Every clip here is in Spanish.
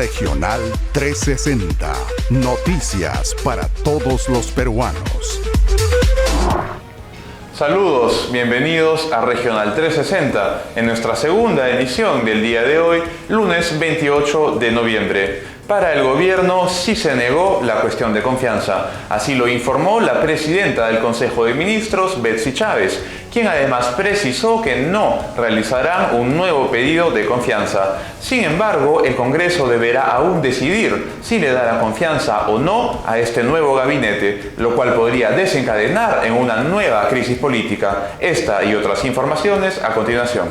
Regional 360. Noticias para todos los peruanos. Saludos, bienvenidos a Regional 360 en nuestra segunda emisión del día de hoy, lunes 28 de noviembre. Para el gobierno sí se negó la cuestión de confianza. Así lo informó la presidenta del Consejo de Ministros, Betsy Chávez, quien además precisó que no realizarán un nuevo pedido de confianza. Sin embargo, el Congreso deberá aún decidir si le da la confianza o no a este nuevo gabinete, lo cual podría desencadenar en una nueva crisis política. Esta y otras informaciones a continuación.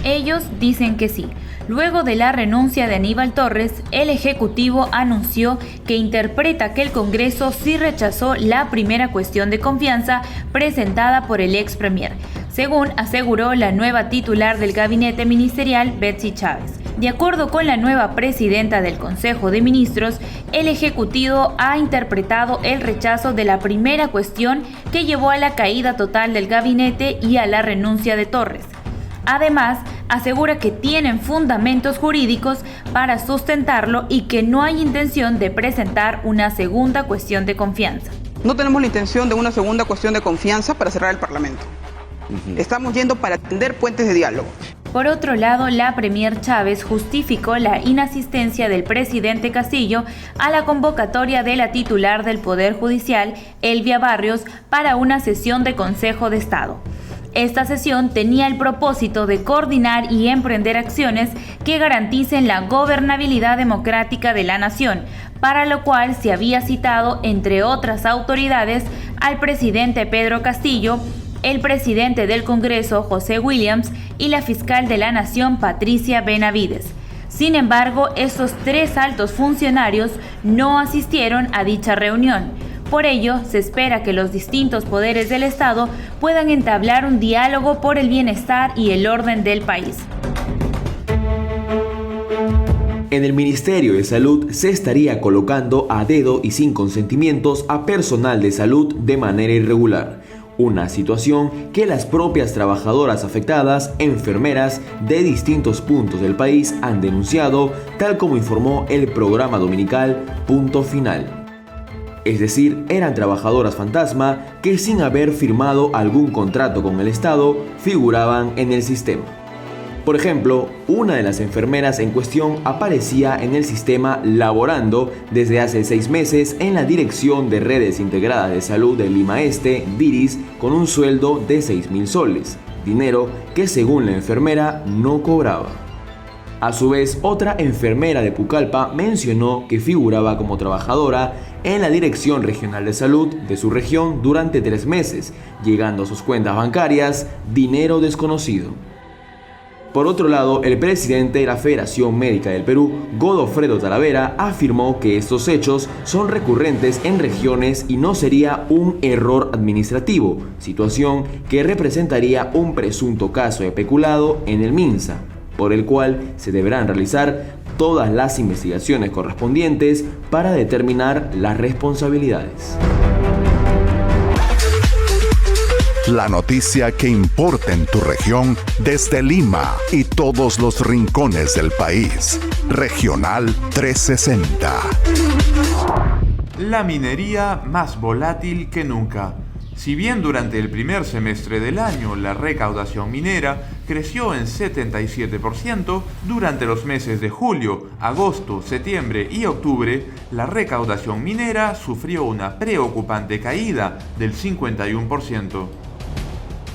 Ellos dicen que sí. Luego de la renuncia de Aníbal Torres, el Ejecutivo anunció que interpreta que el Congreso sí rechazó la primera cuestión de confianza presentada por el ex premier, según aseguró la nueva titular del gabinete ministerial, Betsy Chávez. De acuerdo con la nueva presidenta del Consejo de Ministros, el Ejecutivo ha interpretado el rechazo de la primera cuestión que llevó a la caída total del gabinete y a la renuncia de Torres. Además, asegura que tienen fundamentos jurídicos para sustentarlo y que no hay intención de presentar una segunda cuestión de confianza. No tenemos la intención de una segunda cuestión de confianza para cerrar el Parlamento. Estamos yendo para tender puentes de diálogo. Por otro lado, la premier Chávez justificó la inasistencia del presidente Castillo a la convocatoria de la titular del Poder Judicial, Elvia Barrios, para una sesión de Consejo de Estado. Esta sesión tenía el propósito de coordinar y emprender acciones que garanticen la gobernabilidad democrática de la nación, para lo cual se había citado, entre otras autoridades, al presidente Pedro Castillo, el presidente del Congreso, José Williams, y la fiscal de la Nación, Patricia Benavides. Sin embargo, estos tres altos funcionarios no asistieron a dicha reunión. Por ello, se espera que los distintos poderes del Estado puedan entablar un diálogo por el bienestar y el orden del país. En el Ministerio de Salud se estaría colocando a dedo y sin consentimientos a personal de salud de manera irregular. Una situación que las propias trabajadoras afectadas, enfermeras de distintos puntos del país, han denunciado, tal como informó el programa dominical Punto Final. Es decir, eran trabajadoras fantasma que sin haber firmado algún contrato con el Estado figuraban en el sistema. Por ejemplo, una de las enfermeras en cuestión aparecía en el sistema laborando desde hace 6 meses en la Dirección de Redes Integradas de Salud de Lima Este, DIRIS, con un sueldo de 6.000 soles, dinero que según la enfermera no cobraba. A su vez, otra enfermera de Pucallpa mencionó que figuraba como trabajadora en la Dirección Regional de Salud de su región durante 3 meses, llegando a sus cuentas bancarias dinero desconocido. Por otro lado, el presidente de la Federación Médica del Perú, Godofredo Talavera, afirmó que estos hechos son recurrentes en regiones y no sería un error administrativo, situación que representaría un presunto caso de peculado en el MINSA, por el cual se deberán realizar todas las investigaciones correspondientes para determinar las responsabilidades. La noticia que importa en tu región desde Lima y todos los rincones del país. Regional 360. La minería más volátil que nunca. Si bien durante el primer semestre del año la recaudación minera creció en 77%, durante los meses de julio, agosto, septiembre y octubre, la recaudación minera sufrió una preocupante caída del 51%.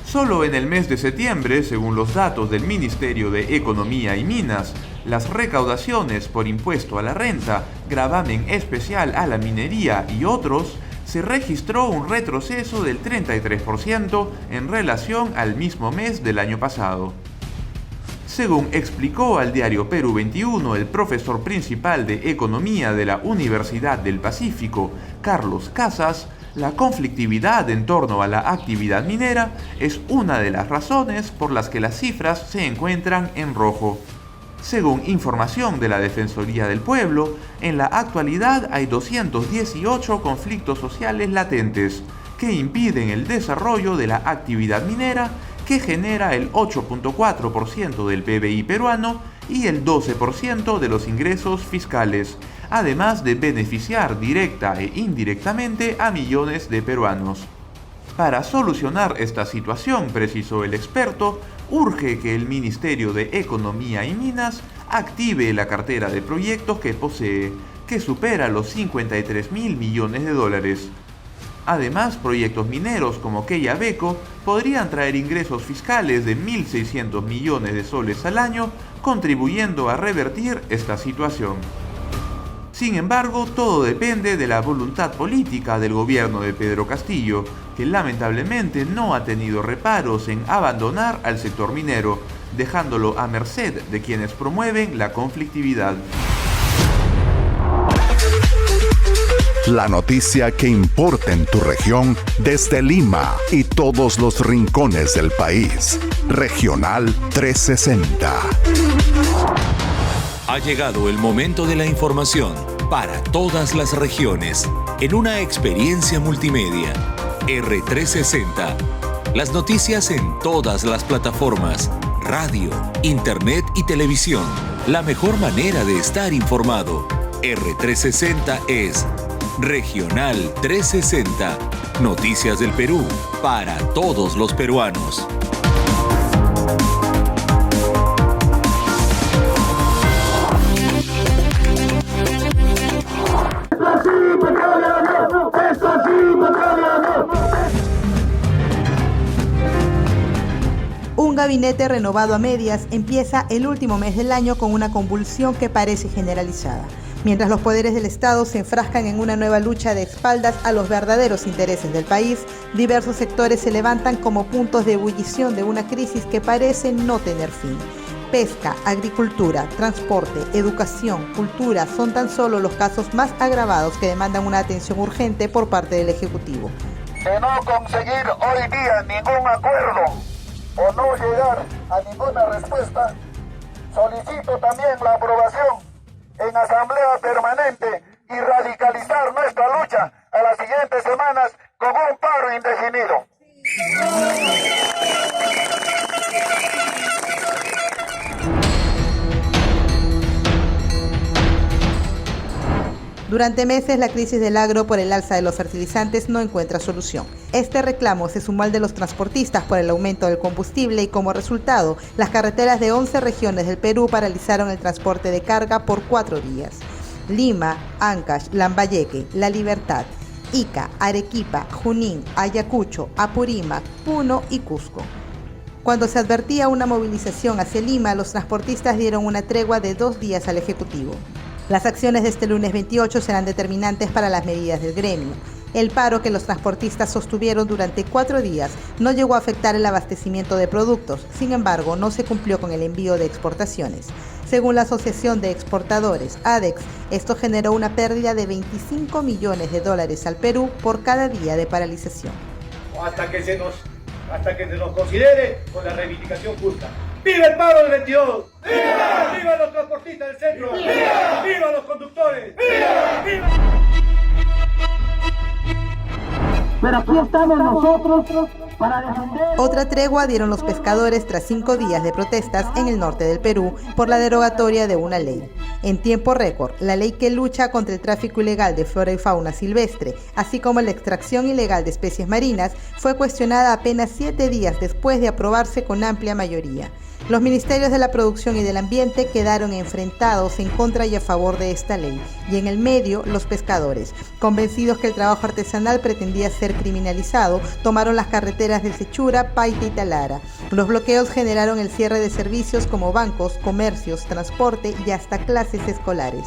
Solo en el mes de septiembre, según los datos del Ministerio de Economía y Minas, las recaudaciones por impuesto a la renta, gravamen especial a la minería y otros, se registró un retroceso del 33% en relación al mismo mes del año pasado. Según explicó al diario Perú 21 el profesor principal de Economía de la Universidad del Pacífico, Carlos Casas, la conflictividad en torno a la actividad minera es una de las razones por las que las cifras se encuentran en rojo. Según información de la Defensoría del Pueblo, en la actualidad hay 218 conflictos sociales latentes que impiden el desarrollo de la actividad minera, que genera el 8.4% del PBI peruano y el 12% de los ingresos fiscales, además de beneficiar directa e indirectamente a millones de peruanos. Para solucionar esta situación, precisó el experto, urge que el Ministerio de Economía y Minas active la cartera de proyectos que posee, que supera los 53.000 millones de dólares. Además, proyectos mineros como Quellaveco podrían traer ingresos fiscales de 1.600 millones de soles al año, contribuyendo a revertir esta situación. Sin embargo, todo depende de la voluntad política del gobierno de Pedro Castillo, que lamentablemente no ha tenido reparos en abandonar al sector minero, dejándolo a merced de quienes promueven la conflictividad. La noticia que importa en tu región desde Lima y todos los rincones del país. Regional 360. Ha llegado el momento de la información para todas las regiones en una experiencia multimedia. R360. Las noticias en todas las plataformas, radio, internet y televisión. La mejor manera de estar informado. R360 es Regional 360. Noticias del Perú para todos los peruanos. Un gabinete renovado a medias empieza el último mes del año con una convulsión que parece generalizada. Mientras los poderes del Estado se enfrascan en una nueva lucha de espaldas a los verdaderos intereses del país, diversos sectores se levantan como puntos de ebullición de una crisis que parece no tener fin. Pesca, agricultura, transporte, educación, cultura son tan solo los casos más agravados que demandan una atención urgente por parte del Ejecutivo. De no conseguir hoy día ningún acuerdo o no llegar a ninguna respuesta, solicito también la aprobación en asamblea permanente y radicalizar nuestra lucha a las siguientes semanas con un paro indefinido. Durante meses, la crisis del agro por el alza de los fertilizantes no encuentra solución. Este reclamo se sumó al de los transportistas por el aumento del combustible y como resultado, las carreteras de 11 regiones del Perú paralizaron el transporte de carga por 4 días. Lima, Ancash, Lambayeque, La Libertad, Ica, Arequipa, Junín, Ayacucho, Apurímac, Puno y Cusco. Cuando se advertía una movilización hacia Lima, los transportistas dieron una tregua de 2 días al Ejecutivo. Las acciones de este lunes 28 serán determinantes para las medidas del gremio. El paro que los transportistas sostuvieron durante 4 días no llegó a afectar el abastecimiento de productos, sin embargo, no se cumplió con el envío de exportaciones. Según la Asociación de Exportadores, ADEX, esto generó una pérdida de 25 millones de dólares al Perú por cada día de paralización. Hasta que se nos considere con la reivindicación justa. ¡Viva el paro del 22! ¡Viva! ¡Viva los transportistas del centro! ¡Viva! ¡Viva los conductores! ¡Viva! ¡Viva! Pero aquí estamos nosotros para defender. Otra tregua dieron los pescadores tras 5 días de protestas en el norte del Perú por la derogatoria de una ley. En tiempo récord, la ley que lucha contra el tráfico ilegal de flora y fauna silvestre, así como la extracción ilegal de especies marinas, fue cuestionada apenas 7 días después de aprobarse con amplia mayoría. Los ministerios de la Producción y del Ambiente quedaron enfrentados en contra y a favor de esta ley, y en el medio los pescadores, convencidos que el trabajo artesanal pretendía ser criminalizado, tomaron las carreteras de Sechura, Paita y Talara. Los bloqueos generaron el cierre de servicios como bancos, comercios, transporte y hasta clases escolares.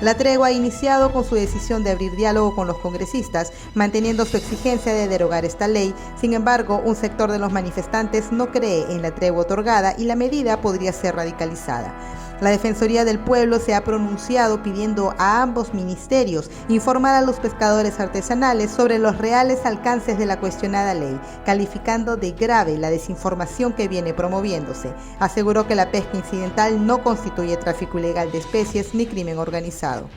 La tregua ha iniciado con su decisión de abrir diálogo con los congresistas, manteniendo su exigencia de derogar esta ley. Sin embargo, un sector de los manifestantes no cree en la tregua otorgada y la medida podría ser radicalizada. La Defensoría del Pueblo se ha pronunciado pidiendo a ambos ministerios informar a los pescadores artesanales sobre los reales alcances de la cuestionada ley, calificando de grave la desinformación que viene promoviéndose. Aseguró que la pesca incidental no constituye tráfico ilegal de especies ni crimen organizado.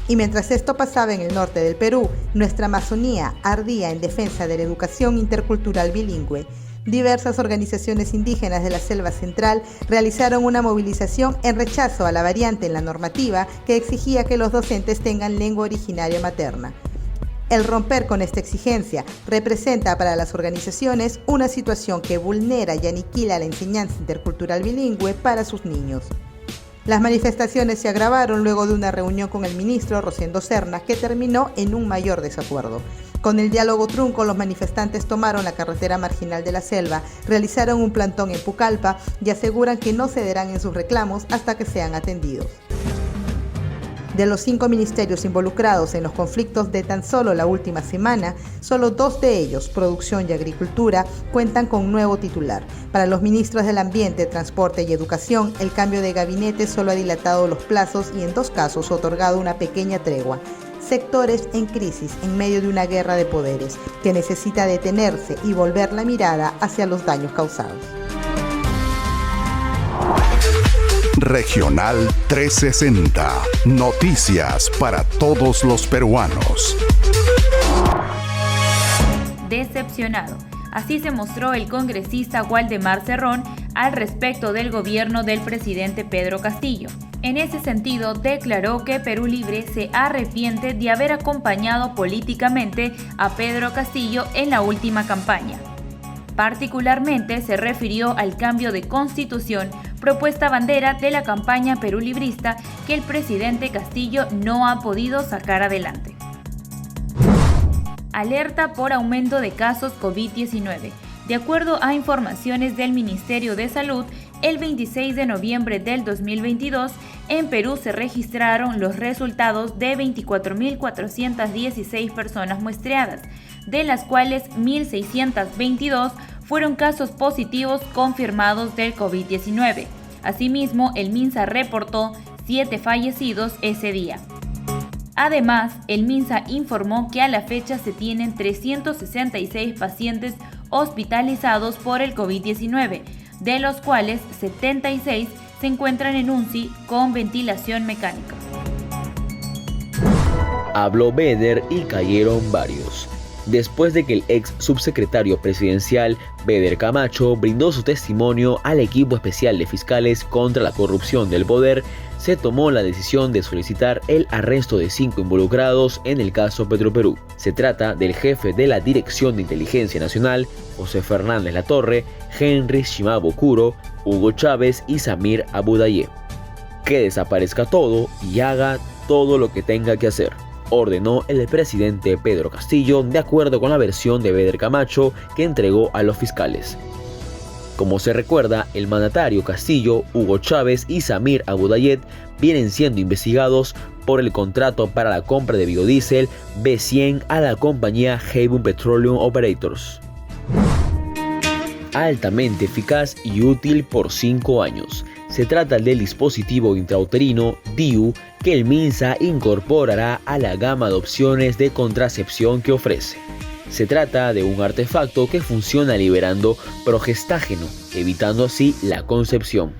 Y mientras esto pasaba en el norte del Perú, nuestra Amazonía ardía en defensa de la educación intercultural bilingüe. Diversas organizaciones indígenas de la Selva Central realizaron una movilización en rechazo a la variante en la normativa que exigía que los docentes tengan lengua originaria materna. El romper con esta exigencia representa para las organizaciones una situación que vulnera y aniquila la enseñanza intercultural bilingüe para sus niños. Las manifestaciones se agravaron luego de una reunión con el ministro Rosendo Serna que terminó en un mayor desacuerdo. Con el diálogo trunco, los manifestantes tomaron la carretera marginal de la selva, realizaron un plantón en Pucallpa y aseguran que no cederán en sus reclamos hasta que sean atendidos. De los 5 ministerios involucrados en los conflictos de tan solo la última semana, solo 2 de ellos, Producción y Agricultura, cuentan con nuevo titular. Para los ministros del Ambiente, Transporte y Educación, el cambio de gabinete solo ha dilatado los plazos y en 2 casos otorgado una pequeña tregua. Sectores en crisis en medio de una guerra de poderes que necesita detenerse y volver la mirada hacia los daños causados. Regional 360. Noticias para todos los peruanos. Decepcionado. Así se mostró el congresista Waldemar Cerrón al respecto del gobierno del presidente Pedro Castillo. En ese sentido, declaró que Perú Libre se arrepiente de haber acompañado políticamente a Pedro Castillo en la última campaña. Particularmente se refirió al cambio de constitución, propuesta bandera de la campaña perulibrista que el presidente Castillo no ha podido sacar adelante. Alerta por aumento de casos COVID-19. De acuerdo a informaciones del Ministerio de Salud, el 26 de noviembre del 2022, en Perú se registraron los resultados de 24.416 personas muestreadas, de las cuales 1.622 fueron casos positivos confirmados del COVID-19. Asimismo, el MINSA reportó 7 fallecidos ese día. Además, el MINSA informó que a la fecha se tienen 366 pacientes hospitalizados por el COVID-19, de los cuales 76 se encuentran en UNCI con ventilación mecánica. Habló Beder y cayeron varios. Después de que el ex subsecretario presidencial Beder Camacho brindó su testimonio al equipo especial de fiscales contra la corrupción del poder, se tomó la decisión de solicitar el arresto de 5 involucrados en el caso Petroperú. Se trata del jefe de la Dirección de Inteligencia Nacional, José Fernández Latorre, Henry Shimabukuro, Hugo Chávez y Samir Abudaye. Que desaparezca todo y haga todo lo que tenga que hacer, ordenó el presidente Pedro Castillo de acuerdo con la versión de Beder Camacho que entregó a los fiscales. Como se recuerda, el mandatario Castillo, Hugo Chávez y Samir Abudayet vienen siendo investigados por el contrato para la compra de biodiesel B100 a la compañía Haven Petroleum Operators. Altamente eficaz y útil por 5 años. Se trata del dispositivo intrauterino DIU que el MINSA incorporará a la gama de opciones de contracepción que ofrece. Se trata de un artefacto que funciona liberando progestágeno, evitando así la concepción.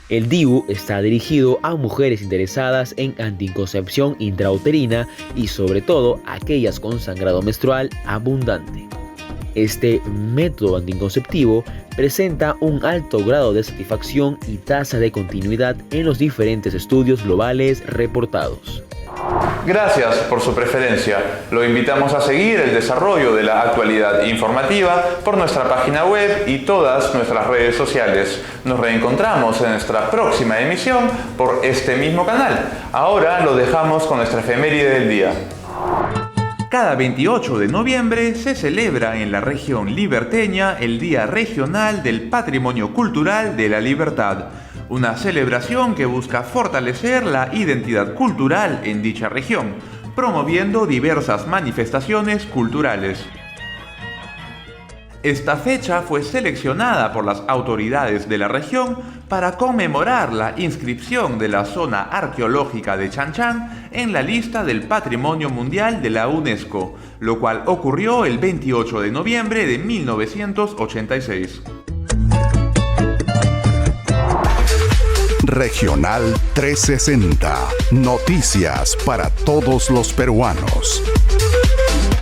El DIU está dirigido a mujeres interesadas en anticoncepción intrauterina y sobre todo aquellas con sangrado menstrual abundante. Este método anticonceptivo presenta un alto grado de satisfacción y tasa de continuidad en los diferentes estudios globales reportados. Gracias por su preferencia. Lo invitamos a seguir el desarrollo de la actualidad informativa por nuestra página web y todas nuestras redes sociales. Nos reencontramos en nuestra próxima emisión por este mismo canal. Ahora lo dejamos con nuestra efeméride del día. Cada 28 de noviembre se celebra en la región liberteña el Día Regional del Patrimonio Cultural de la Libertad, una celebración que busca fortalecer la identidad cultural en dicha región, promoviendo diversas manifestaciones culturales. Esta fecha fue seleccionada por las autoridades de la región para conmemorar la inscripción de la zona arqueológica de Chanchan en la lista del Patrimonio Mundial de la UNESCO, lo cual ocurrió el 28 de noviembre de 1986. Regional 360. Noticias para todos los peruanos.